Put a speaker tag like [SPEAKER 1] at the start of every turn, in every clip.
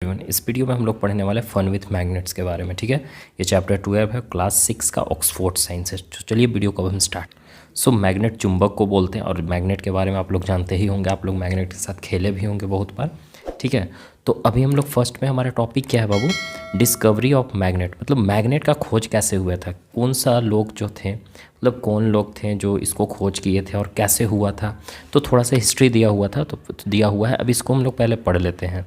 [SPEAKER 1] इस वीडियो में हम लोग पढ़ने वाले फन विथ मैग्नेट्स के बारे में। ठीक है, ये चैप्टर 12 है, क्लास 6 का ऑक्सफोर्ड साइंस है। तो चलिए वीडियो को अब हम स्टार्ट। मैग्नेट चुंबक को बोलते हैं और मैग्नेट के बारे में आप लोग जानते ही होंगे, आप लोग मैग्नेट के साथ खेले भी होंगे बहुत बार। ठीक है, तो अभी हम लोग फर्स्ट में हमारा टॉपिक क्या है बाबू, डिस्कवरी ऑफ मैग्नेट। मतलब मैग्नेट का खोज कैसे हुआ था, कौन सा लोग जो थे, मतलब कौन लोग थे जो इसको खोज किए थे और कैसे हुआ था। तो थोड़ा सा हिस्ट्री दिया हुआ था, तो दिया हुआ है, अब इसको हम लोग पहले पढ़ लेते हैं।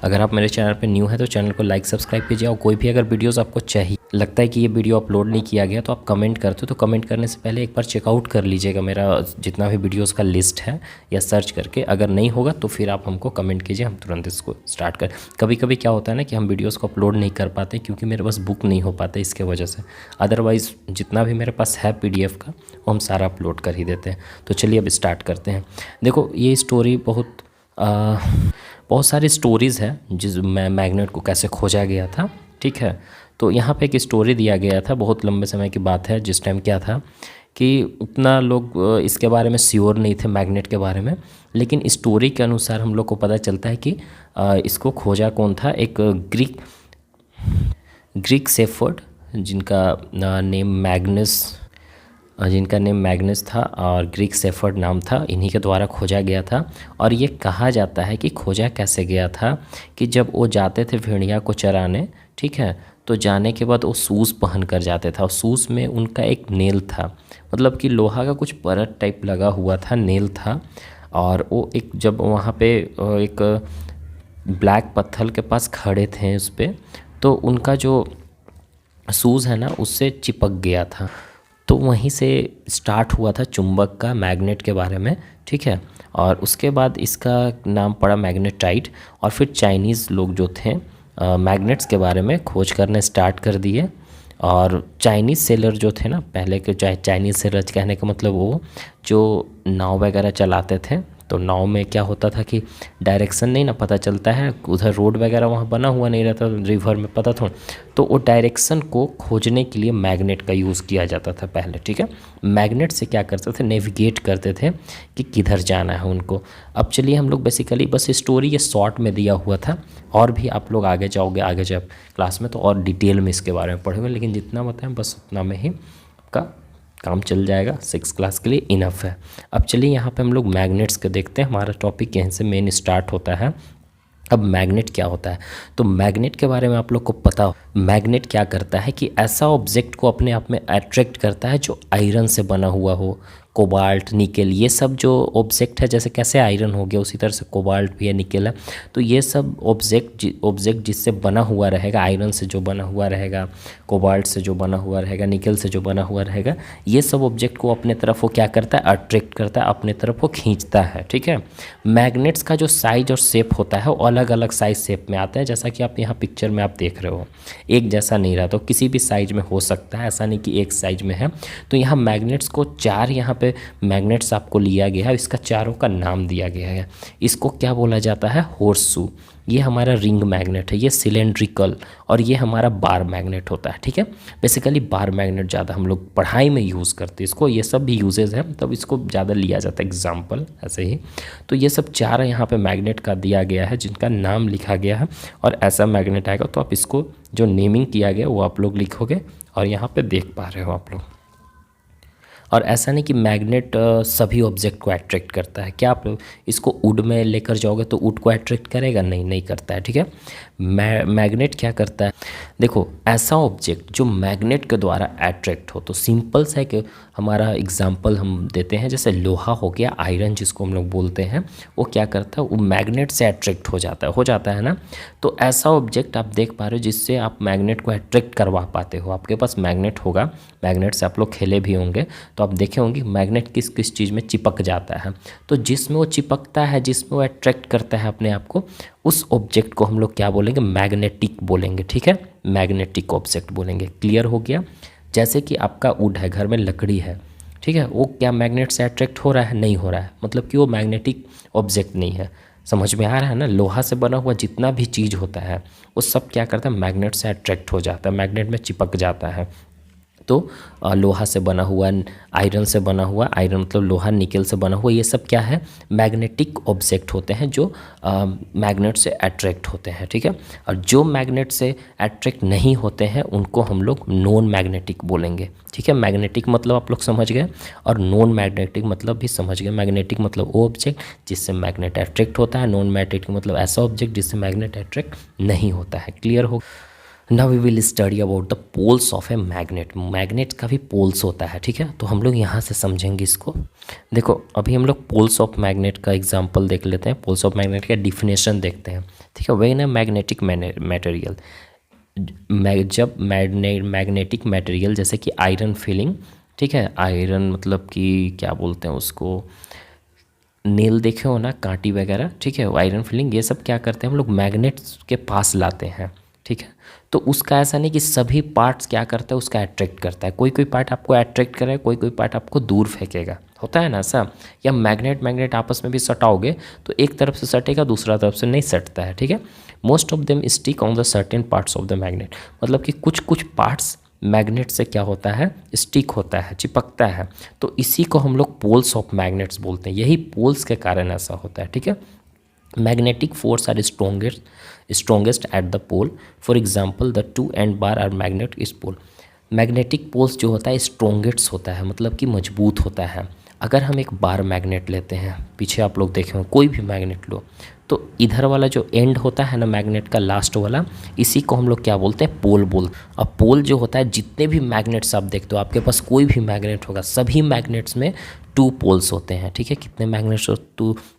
[SPEAKER 1] अगर आप मेरे चैनल पे न्यू है तो चैनल को लाइक सब्सक्राइब कीजिए, और कोई भी अगर वीडियोस आपको चाहिए, लगता है कि ये वीडियो अपलोड नहीं किया गया तो आप कमेंट करते हो, तो कमेंट करने से पहले एक बार चेकआउट कर लीजिएगा मेरा जितना भी वीडियोस का लिस्ट है, या सर्च करके। अगर नहीं होगा तो फिर आप हमको कमेंट कीजिए, हम तुरंत इसको स्टार्ट करें। कभी कभी क्या होता है ना कि हम वीडियोज़ को अपलोड नहीं कर पाते क्योंकि मेरे पास बुक नहीं हो पाते, इसके वजह से। अदरवाइज़ जितना भी मेरे पास है PDF का वो हम सारा अपलोड कर ही देते हैं। तो चलिए अब स्टार्ट करते हैं। देखो ये स्टोरी बहुत सारी स्टोरीज़ है जिस मैग्नेट को कैसे खोजा गया था। ठीक है, तो यहाँ पे एक स्टोरी दिया गया था, बहुत लंबे समय की बात है, जिस टाइम क्या था कि उतना लोग इसके बारे में श्योर नहीं थे मैग्नेट के बारे में। लेकिन स्टोरी के अनुसार हम लोग को पता चलता है कि इसको खोजा कौन था, एक ग्रीक शेफर्ड जिनका नेम मैग्नस था और ग्रीक शेफर्ड नाम था, इन्हीं के द्वारा खोजा गया था। और ये कहा जाता है कि खोजा कैसे गया था कि जब वो जाते थे भेड़िया को चराने, ठीक है, तो जाने के बाद वो शूज़ पहन कर जाते था, और शूज़ में उनका एक नेल था, मतलब कि लोहा का कुछ परत टाइप लगा हुआ था, नेल था। और वो जब वहाँ पे एक ब्लैक पत्थर के पास खड़े थे उस पर, तो उनका जो शूज़ है ना उससे चिपक गया था। तो वहीं से स्टार्ट हुआ था चुंबक का, मैग्नेट के बारे में। ठीक है, और उसके बाद इसका नाम पड़ा मैग्नेटाइट। और फिर चाइनीज़ लोग जो थे मैग्नेट्स के बारे में खोज करने स्टार्ट कर दिए। और चाइनीज़ सेलर जो थे ना, पहले के चाइनीज़ सेलर कहने का मतलब वो जो नाव वगैरह चलाते थे, तो नाव में क्या होता था कि डायरेक्शन नहीं ना पता चलता है, उधर रोड वगैरह वहाँ बना हुआ नहीं रहता, रिवर में पता था, तो वो डायरेक्शन को खोजने के लिए मैग्नेट का यूज़ किया जाता था पहले। ठीक है, मैग्नेट से क्या करते थे, नेविगेट करते थे कि किधर जाना है उनको। अब चलिए हम लोग बेसिकली बस स्टोरी ये शॉर्ट में दिया हुआ था, और भी आप लोग आगे जाओगे, आगे जब क्लास में तो और डिटेल में इसके बारे में पढ़ोगे, लेकिन जितना बताएं बस उतना में ही आपका काम चल जाएगा, 6 क्लास के लिए इनफ है। अब चलिए यहाँ पे हम लोग मैग्नेट्स के देखते हैं, हमारा टॉपिक यहीं से मेन स्टार्ट होता है। अब मैग्नेट क्या होता है, तो मैग्नेट के बारे में आप लोग को पता हो, मैग्नेट क्या करता है कि ऐसा ऑब्जेक्ट को अपने आप में अट्रैक्ट करता है जो आयरन से बना हुआ हो, कोबाल्ट, निकेल, ये सब जो ऑब्जेक्ट है, जैसे कैसे आयरन हो गया उसी तरह से कोबाल्ट भी है, निकेल है। तो ये सब ऑब्जेक्ट जिससे बना हुआ रहेगा, आयरन से जो बना हुआ रहेगा, कोबाल्ट से जो बना हुआ रहेगा, निकेल से जो बना हुआ रहेगा, ये सब ऑब्जेक्ट को अपने तरफ वो क्या करता है, अट्रैक्ट करता है, अपने तरफ वो खींचता है। ठीक है, मैग्नेट्स का जो साइज और शेप होता है वो अलग अलग साइज शेप में आता है, जैसा कि आप यहाँ पिक्चर में आप देख रहे हो, एक जैसा नहीं रहा, तो किसी भी साइज में हो सकता है, ऐसा नहीं कि एक साइज में है। तो यहाँ मैग्नेट्स को 4 यहाँ पे मैग्नेट्स आपको लिया गया है, इसका चारों का नाम दिया गया है। इसको क्या बोला जाता है, हॉर्सशू, ये हमारा रिंग मैग्नेट है, ये सिलेंड्रिकल, और ये हमारा बार मैग्नेट होता है। ठीक है, बेसिकली बार मैग्नेट ज़्यादा हम लोग पढ़ाई में यूज़ करते हैं इसको, ये सब भी यूजेज है, तब इसको ज़्यादा लिया जाता है एग्जाम्पल ऐसे ही। तो ये सब 4 यहाँ पे मैग्नेट का दिया गया है जिनका नाम लिखा गया है, और ऐसा मैग्नेट आएगा तो आप इसको जो नेमिंग किया गया वो आप लोग लिखोगे, और यहाँ पे देख पा रहे हो आप लोग। और ऐसा नहीं कि मैग्नेट सभी ऑब्जेक्ट को अट्रैक्ट करता है, क्या आप इसको वुड में लेकर जाओगे तो वुड को अट्रैक्ट करेगा, नहीं करता है। ठीक है, मैग्नेट क्या करता है, देखो ऐसा ऑब्जेक्ट जो मैग्नेट के द्वारा अट्रैक्ट हो, तो सिंपल सा कि हमारा एग्जांपल हम देते हैं, जैसे लोहा हो गया, आयरन जिसको हम लोग बोलते हैं, वो क्या करता है, वो मैग्नेट से अट्रैक्ट हो जाता है ना। तो ऐसा ऑब्जेक्ट आप देख पा रहे हो जिससे आप मैग्नेट को अट्रैक्ट करवा पाते हो, आपके पास मैग्नेट होगा, मैग्नेट से आप लोग खेले भी होंगे, तो आप देखे होंगे मैग्नेट किस किस चीज़ में चिपक जाता है। तो जिसमें वो चिपकता है, जिसमें वो अट्रैक्ट करता है अपने आप को, उस ऑब्जेक्ट को हम लोग क्या बोलेंगे, मैग्नेटिक बोलेंगे। ठीक है, मैग्नेटिक ऑब्जेक्ट बोलेंगे। क्लियर हो गया, जैसे कि आपका वुड है, घर में लकड़ी है, ठीक है, वो क्या मैग्नेट से अट्रैक्ट हो रहा है, नहीं हो रहा है, मतलब कि वो मैग्नेटिक ऑब्जेक्ट नहीं है। समझ में आ रहा है ना, लोहा से बना हुआ जितना भी चीज़ होता है वो सब क्या करता है, मैग्नेट से अट्रैक्ट हो जाता है, मैग्नेट में चिपक जाता है। तो लोहा से बना हुआ, आयरन से बना हुआ, आयरन मतलब लोहा, निकल से बना हुआ, ये सब क्या है, मैग्नेटिक ऑब्जेक्ट होते हैं जो मैग्नेट से अट्रैक्ट होते हैं, ठीक है। और जो मैग्नेट से अट्रैक्ट नहीं होते हैं उनको हम लोग नॉन मैग्नेटिक बोलेंगे, ठीक है। मैग्नेटिक मतलब आप लोग समझ गए और नॉन मैग्नेटिक मतलब भी समझ गए। मैग्नेटिक मतलब वो ऑब्जेक्ट जिससे मैग्नेट अट्रैक्ट होता है, नॉन मैग्नेटिक मतलब ऐसा ऑब्जेक्ट जिससे मैग्नेट अट्रैक्ट नहीं होता है। क्लियर हो? Now we will study about the poles of a magnet. Magnet का भी पोल्स होता है, ठीक है। तो हम लोग यहाँ से समझेंगे इसको। देखो अभी हम लोग पोल्स ऑफ मैग्नेट का एग्जांपल देख लेते हैं, पोल्स ऑफ मैग्नेट का डिफिनेशन देखते हैं, ठीक है। व्हेन ए मैग्नेटिक मटेरियल, जब मैग्नेटिक मटेरियल जैसे कि आयरन फिलिंग, ठीक है, आयरन मतलब कि क्या बोलते हैं उसको, नेल देखे हो ना, कांटी वगैरह, ठीक है, आयरन फिलिंग, ये सब क्या करते हैं हम लोग मैग्नेट्स के पास लाते हैं, ठीक है। तो उसका ऐसा नहीं कि सभी पार्ट्स क्या करता है, उसका अट्रैक्ट करता है, कोई कोई पार्ट आपको अट्रैक्ट करेगा, कोई कोई पार्ट आपको दूर फेंकेगा, होता है ना ऐसा। या मैग्नेट आपस में भी सटाओगे तो एक तरफ से सटेगा, दूसरा तरफ से नहीं सटता है, ठीक है। Most of them stick on the certain parts of the magnet, मतलब कि कुछ कुछ पार्ट्स मैग्नेट से क्या होता है, स्टिक होता है, चिपकता है। तो इसी को हम लोग पोल्स ऑफ मैग्नेट्स बोलते हैं, यही पोल्स के कारण ऐसा होता है, ठीक है। Magnetic force are strongest at the pole, for example the two end bar are magnet is pole. Magnetic poles जो होता है स्ट्रोंगेस्ट होता है, मतलब कि मजबूत होता है। अगर हम एक बार मैग्नेट लेते हैं, पीछे आप लोग देखे हो कोई भी मैग्नेट लो, तो इधर वाला जो एंड होता है ना मैग्नेट का, लास्ट वाला, इसी को हम लोग क्या बोलते हैं, पोल बोलते हैं। अब पोल जो होता है, जितने भी मैग्नेट्स आप देखते हो, आपके पास कोई भी मैग्नेट होगा, सभी मैग्नेट्स में टू पोल्स होते हैं, ठीक है। कितने मैग्नेट्स,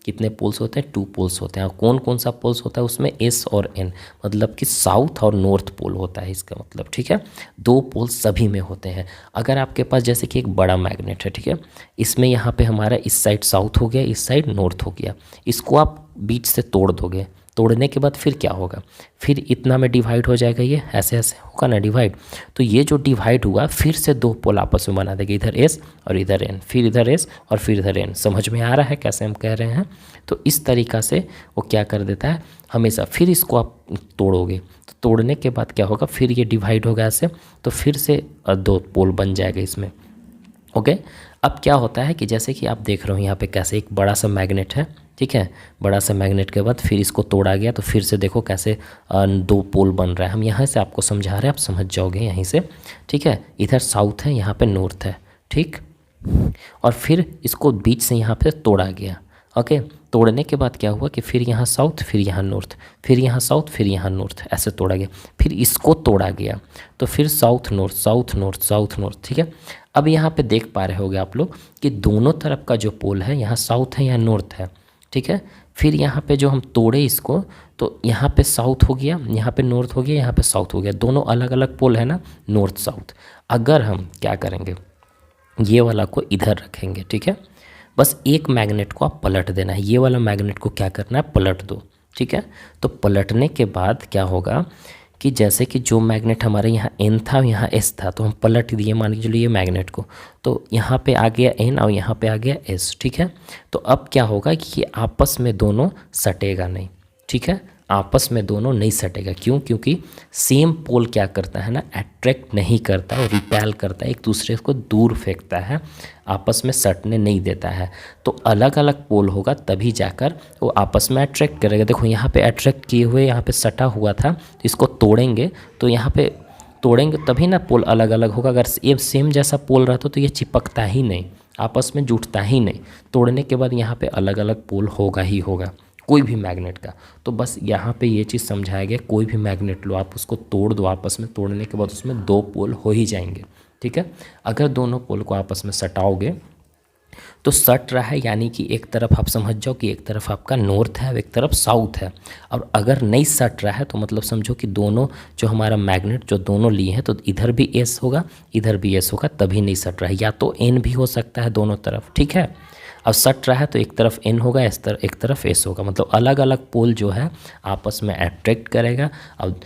[SPEAKER 1] कितने पोल्स होते हैं, टू पोल्स होते हैं। और कौन कौन सा पोल्स होता है उसमें, एस और एन, मतलब कि साउथ और नॉर्थ पोल होता है इसका मतलब, ठीक है। दो पोल सभी में होते हैं। अगर आपके पास जैसे कि एक बड़ा मैग्नेट है, ठीक है, इसमें यहाँ पे हमारा इस साइड साउथ हो गया, इस साइड नॉर्थ हो गया, इसको आप बीच से तोड़ दोगे, तोड़ने के बाद फिर क्या होगा, फिर इतना में डिवाइड हो जाएगा, ये ऐसे ऐसे होगा ना डिवाइड। तो ये जो डिवाइड हुआ फिर से दो पोल आपस में बना देगा, इधर एस और इधर एन, फिर इधर एस और फिर इधर एन। समझ में आ रहा है कैसे हम कह रहे हैं? तो इस तरीक़ा से वो क्या कर देता है हमेशा। फिर इसको आप तोड़ोगे तो तोड़ने के बाद क्या होगा, फिर ये डिवाइड होगा ऐसे, तो फिर से दो पोल बन जाएगा इसमें, ओके। अब क्या होता है कि जैसे कि आप देख रहे हो यहाँ पे कैसे एक बड़ा सा मैग्नेट है, ठीक है, बड़ा सा मैग्नेट के बाद फिर इसको तोड़ा गया, तो फिर से देखो कैसे दो पोल बन रहा है। हम यहाँ से आपको समझा रहे हैं, आप समझ जाओगे यहीं से, ठीक है। इधर साउथ है, यहाँ पे नॉर्थ है, ठीक। और फिर इसको बीच से यहाँ पे तोड़ा गया, ओके। तोड़ने के बाद क्या हुआ कि फिर यहाँ साउथ, फिर यहाँ नॉर्थ, फिर यहाँ साउथ, फिर यहाँ नॉर्थ, ऐसे तोड़ा गया। फिर इसको तोड़ा गया तो फिर south north, south north, south north, ठीक है। अब यहाँ पे देख पा रहे होगे आप लोग कि दोनों तरफ का जो पोल है, यहाँ साउथ है, यहाँ नॉर्थ है, ठीक है। फिर यहाँ पे जो हम तोड़े इसको, तो यहाँ पे साउथ हो गया, यहाँ पे नॉर्थ हो गया, यहाँ पे साउथ हो गया, दोनों अलग अलग पोल है ना, नॉर्थ साउथ। अगर हम क्या करेंगे, ये वाला को इधर रखेंगे, ठीक है, बस एक मैग्नेट को आप पलट देना है, ये वाला मैग्नेट को क्या करना है, पलट दो, ठीक है। तो पलटने के बाद क्या होगा कि जैसे कि जो मैग्नेट हमारे यहाँ एन था, यहाँ एस था, तो हम पलट दिए मान के चलिए मैग्नेट को, तो यहाँ पे आ गया एन और यहाँ पे आ गया एस, ठीक है। तो अब क्या होगा कि ये आपस में दोनों सटेगा नहीं, ठीक है, आपस में दोनों नहीं सटेगा। क्यों? क्योंकि सेम पोल क्या करता है ना, अट्रैक्ट नहीं करता और रिपेल करता है, एक दूसरे को दूर फेंकता है, आपस में सटने नहीं देता है। तो अलग अलग पोल होगा तभी जाकर वो आपस में अट्रैक्ट करेगा। देखो यहाँ पे अट्रैक्ट किए हुए, यहाँ पे सटा हुआ था, तो इसको तोड़ेंगे तो यहाँ पे तोड़ेंगे तभी ना पोल अलग अलग होगा। अगर ये सेम जैसा पोल रहता तो ये चिपकता ही नहीं, आपस में जुटता ही नहीं। तोड़ने के बाद यहाँ पे अलग अलग पोल होगा ही होगा कोई भी मैग्नेट का। तो बस यहाँ पे ये चीज़ समझाया गया, कोई भी मैग्नेट लो आप उसको तोड़ दो आपस में, तोड़ने के बाद उसमें दो पोल हो ही जाएंगे, ठीक है। अगर दोनों पोल को आपस में सटाओगे तो सट रहा है, यानी कि एक तरफ आप समझ जाओ कि एक तरफ आपका नॉर्थ है और एक तरफ साउथ है। और अगर नहीं सट रहा है तो मतलब समझो कि दोनों जो हमारा मैग्नेट जो दोनों लिए हैं, तो इधर भी एस होगा इधर भी एस होगा, तभी नहीं सट रहा है। या तो एन भी हो सकता है दोनों तरफ, ठीक है। अब सट रहा है तो एक तरफ एन होगा, एक तरफ एस होगा, मतलब अलग अलग पोल जो है आपस में अट्रैक्ट करेगा और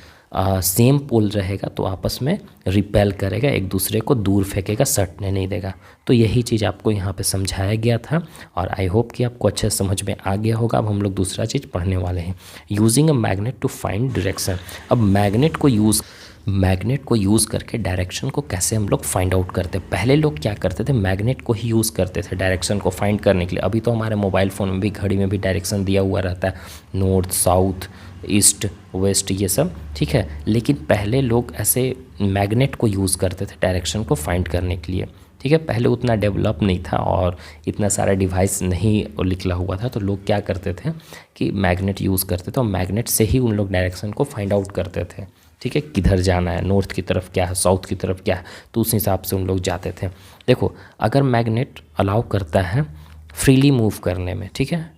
[SPEAKER 1] सेम पोल रहेगा तो आपस में रिपेल करेगा, एक दूसरे को दूर फेंकेगा, सटने नहीं देगा। तो यही चीज़ आपको यहाँ पे समझाया गया था और आई होप कि आपको अच्छे समझ में आ गया होगा। अब हम लोग दूसरा चीज़ पढ़ने वाले हैं, using a magnet to find direction. अब मैग्नेट को यूज़ मैग्नेट को यूज़ करके डायरेक्शन को कैसे हम लोग फाइंड आउट करते हैं। पहले लोग क्या करते थे, मैग्नेट को ही यूज़ करते थे डायरेक्शन को फाइंड करने के लिए। अभी तो हमारे मोबाइल फ़ोन में भी, घड़ी में भी डायरेक्शन दिया हुआ रहता है, नॉर्थ साउथ ईस्ट वेस्ट ये सब, ठीक है। लेकिन पहले लोग ऐसे मैग्नेट को यूज़ करते थे डायरेक्शन को फाइंड करने के लिए, ठीक है। पहले उतना डेवलप नहीं था और इतना सारा डिवाइस नहीं निकला हुआ था, तो लोग क्या करते थे कि मैग्नेट यूज़ करते थे और मैग्नेट से ही उन लोग डायरेक्शन को फाइंड आउट करते थे, ठीक है। किधर जाना है, नॉर्थ की तरफ क्या है, साउथ की तरफ क्या है, तो उस हिसाब से उन लोग जाते थे। देखो, अगर मैग्नेट अलाउ करता है फ्रीली मूव करने में, ठीक है,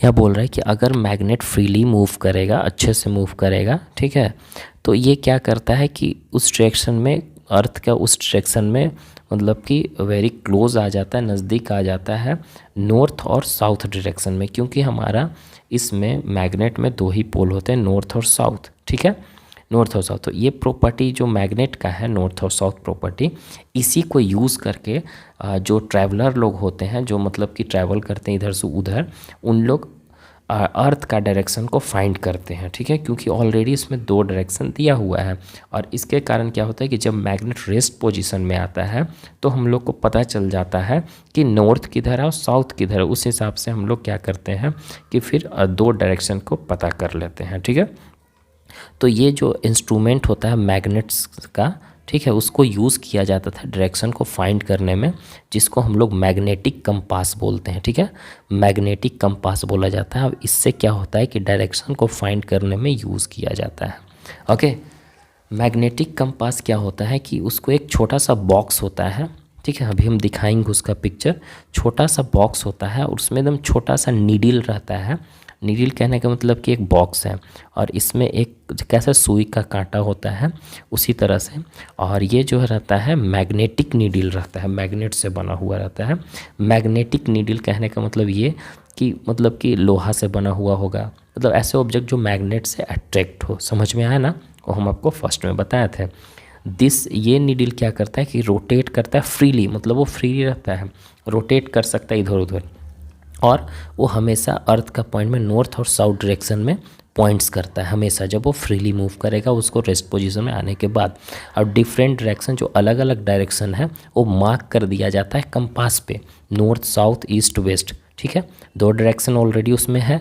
[SPEAKER 1] यह बोल रहा है कि अगर मैग्नेट फ्रीली मूव करेगा, अच्छे से मूव करेगा, ठीक है, तो ये क्या करता है कि उस डायरेक्शन में, अर्थ का उस डायरेक्शन में मतलब कि वेरी क्लोज आ जाता है, नज़दीक आ जाता है नॉर्थ और साउथ डायरेक्शन में, क्योंकि हमारा इसमें मैग्नेट में दो ही पोल होते हैं, नॉर्थ और साउथ, ठीक है, नॉर्थ और साउथ। तो ये प्रॉपर्टी जो मैग्नेट का है, नॉर्थ और साउथ प्रॉपर्टी, इसी को यूज़ करके जो ट्रैवलर लोग होते हैं, जो मतलब कि ट्रैवल करते हैं इधर से उधर, उन लोग अर्थ का डायरेक्शन को फाइंड करते हैं, ठीक है, क्योंकि ऑलरेडी इसमें दो डायरेक्शन दिया हुआ है। और इसके कारण क्या होता है कि जब मैग्नेट रेस्ट पोजीशन में आता है तो हम लोग को पता चल जाता है कि नॉर्थ किधर है और साउथ किधर है। उस हिसाब से हम लोग क्या करते हैं कि फिर दो डायरेक्शन को पता कर लेते हैं, ठीक है। तो ये जो इंस्ट्रूमेंट होता है मैग्नेट्स का, ठीक है, उसको यूज़ किया जाता था डायरेक्शन को फाइंड करने में, जिसको हम लोग मैग्नेटिक कंपास बोलते हैं, ठीक है, मैग्नेटिक कंपास बोला जाता है। अब इससे क्या होता है कि डायरेक्शन को फाइंड करने में यूज़ किया जाता है। ओके, मैग्नेटिक कंपास क्या होता है कि उसको एक छोटा सा बॉक्स होता है, ठीक है, अभी हम दिखाएंगे उसका पिक्चर। छोटा सा बॉक्स होता है और उसमें एकदम छोटा सा नीडल रहता है। नीडल कहने का मतलब कि एक बॉक्स है और इसमें एक कैसा सुई का कांटा होता है उसी तरह से। और ये जो रहता है मैग्नेटिक नीडल रहता है, मैग्नेट से बना हुआ रहता है। मैग्नेटिक नीडल कहने का मतलब ये कि मतलब कि लोहा से बना हुआ होगा, मतलब ऐसे ऑब्जेक्ट जो मैग्नेट से अट्रैक्ट हो। समझ में आया ना, वो हम आपको फर्स्ट में बताए थे। ये नीडल क्या करता है कि रोटेट करता है फ्रीली, मतलब वो फ्री रहता है, रोटेट कर सकता है इधर उधर, और वो हमेशा अर्थ का पॉइंट में नॉर्थ और साउथ डायरेक्शन में पॉइंट्स करता है हमेशा, जब वो फ्रीली मूव करेगा उसको रेस्ट पोजीशन में आने के बाद। और डिफरेंट डायरेक्शन, जो अलग अलग डायरेक्शन है, वो मार्क कर दिया जाता है कंपास पे, नॉर्थ साउथ ईस्ट वेस्ट, ठीक है। दो डायरेक्शन ऑलरेडी उसमें है,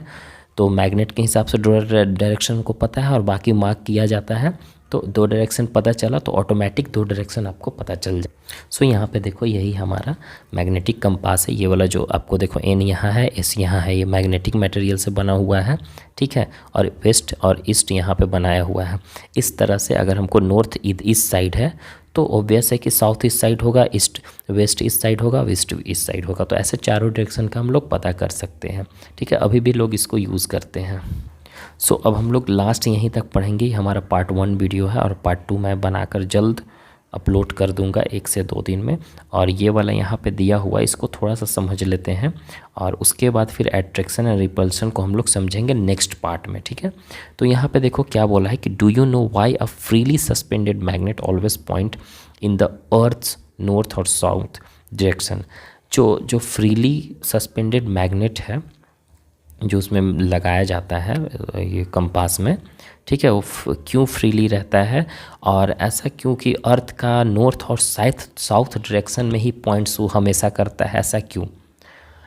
[SPEAKER 1] तो मैग्नेट के हिसाब से डायरेक्शन को पता है और बाकी मार्क किया जाता है। तो दो डायरेक्शन पता चला तो ऑटोमेटिक दो डायरेक्शन आपको पता चल जाए। सो यहाँ पे देखो, यही हमारा मैग्नेटिक कंपास है। ये वाला जो आपको देखो एन यहाँ है, एस यहाँ है, ये मैग्नेटिक मटेरियल से बना हुआ है, ठीक है। और वेस्ट और ईस्ट यहाँ पे बनाया हुआ है। इस तरह से अगर हमको नॉर्थ ईस्ट साइड है तो ऑब्वियस है कि साउथ ईस्ट साइड होगा, ईस्ट वेस्ट ईस्ट साइड होगा, वेस्ट ईस्ट साइड होगा। तो ऐसे चारों डायरेक्शन का हम लोग पता कर सकते हैं, ठीक है। अभी भी लोग इसको यूज़ करते हैं। सो अब हम लोग लास्ट यहीं तक पढ़ेंगे। हमारा पार्ट 1 वीडियो है और पार्ट 2 मैं बनाकर जल्द अपलोड कर दूंगा 1 से 2 दिन में। और ये वाला यहाँ पे दिया हुआ, इसको थोड़ा सा समझ लेते हैं और उसके बाद फिर अट्रैक्शन एंड रिपल्शन को हम लोग समझेंगे नेक्स्ट पार्ट में, ठीक है। तो यहाँ पे देखो क्या बोला है कि do you know why a freely suspended magnet always point in the earth's north और साउथ डायरेक्शन। जो फ्रीली सस्पेंडेड मैग्नेट है, जो उसमें लगाया जाता है ये कंपास में, ठीक है, वो क्यों फ्रीली रहता है और ऐसा क्यों कि अर्थ का नॉर्थ और साउथ डायरेक्शन में ही पॉइंट्स वो हमेशा करता है, ऐसा क्यों,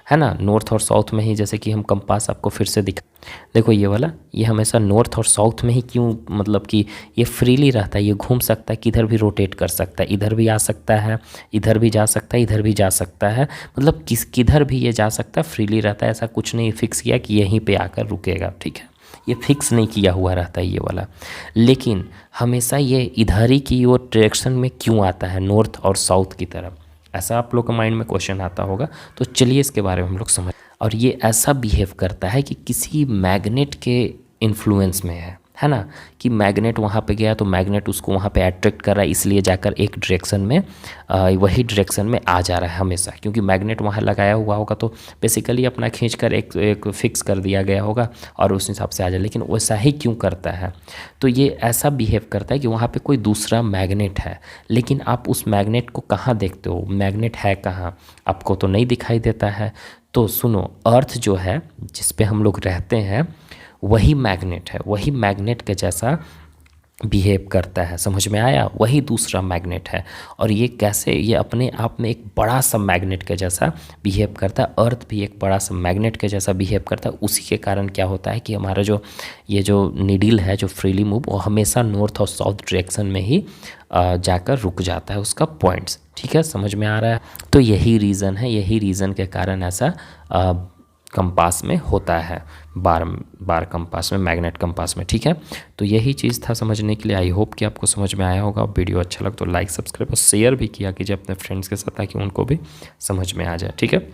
[SPEAKER 1] है ना, नॉर्थ और साउथ में ही। जैसे कि हम कंपास आपको फिर से दिखा, देखो ये वाला, ये हमेशा नॉर्थ और साउथ में ही क्यों, मतलब कि ये फ्रीली रहता है, ये घूम सकता है, किधर भी रोटेट कर सकता है, इधर भी आ सकता है, इधर भी जा सकता है, इधर भी जा सकता है, मतलब किधर भी ये जा सकता है, फ्रीली रहता है। ऐसा कुछ नहीं फिक्स किया कि यहीं पे आकर रुकेगा, ठीक है, ये फिक्स नहीं किया हुआ रहता है ये वाला। लेकिन हमेशा ये इधर ही की वो डायरेक्शन में क्यों आता है, नॉर्थ और साउथ की तरफ, ऐसा आप लोग के माइंड में क्वेश्चन आता होगा। तो चलिए इसके बारे में हम लोग समझ। और ये ऐसा बिहेव करता है कि किसी मैग्नेट के इन्फ्लुएंस में है ना, कि मैग्नेट वहाँ पे गया तो मैग्नेट उसको वहाँ पे अट्रैक्ट कर रहा है, इसलिए जाकर एक डायरेक्शन में वही डायरेक्शन में आ जा रहा है हमेशा, क्योंकि मैग्नेट वहाँ लगाया हुआ होगा तो बेसिकली अपना खींच कर एक फिक्स कर दिया गया होगा और उस हिसाब से आ जाए। लेकिन वैसा ही क्यों करता है, तो ये ऐसा बिहेव करता है कि वहाँ पे कोई दूसरा मैग्नेट है, लेकिन आप उस मैग्नेट को कहाँ देखते हो, मैग्नेट है कहाँ, आपको तो नहीं दिखाई देता है। तो सुनो, अर्थ जो है जिस पे हम लोग रहते हैं वही मैग्नेट है, वही मैग्नेट के जैसा बिहेव करता है। समझ में आया? वही दूसरा मैग्नेट है। और ये कैसे, ये अपने आप में एक बड़ा सा मैग्नेट के जैसा बिहेव करता है। अर्थ भी एक बड़ा सा मैग्नेट के जैसा बिहेव करता है। उसी के कारण क्या होता है कि हमारा जो ये जो नीडल है जो फ्रीली मूव, वो हमेशा नॉर्थ और साउथ डायरेक्शन में ही जाकर रुक जाता है उसका पॉइंट्स। ठीक है, समझ में आ रहा है? तो यही रीज़न है, यही रीज़न के कारण ऐसा कंपास में होता है, बार कंपास में, मैग्नेट कंपास में। ठीक है, तो यही चीज़ था समझने के लिए। आई होप कि आपको समझ में आया होगा। वीडियो अच्छा लगा तो लाइक, सब्सक्राइब और शेयर भी किया कीजिए अपने फ्रेंड्स के साथ, ताकि उनको भी समझ में आ जाए। ठीक है,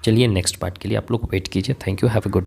[SPEAKER 1] चलिए नेक्स्ट पार्ट के लिए आप लोग वेट कीजिए। Thank you, have a good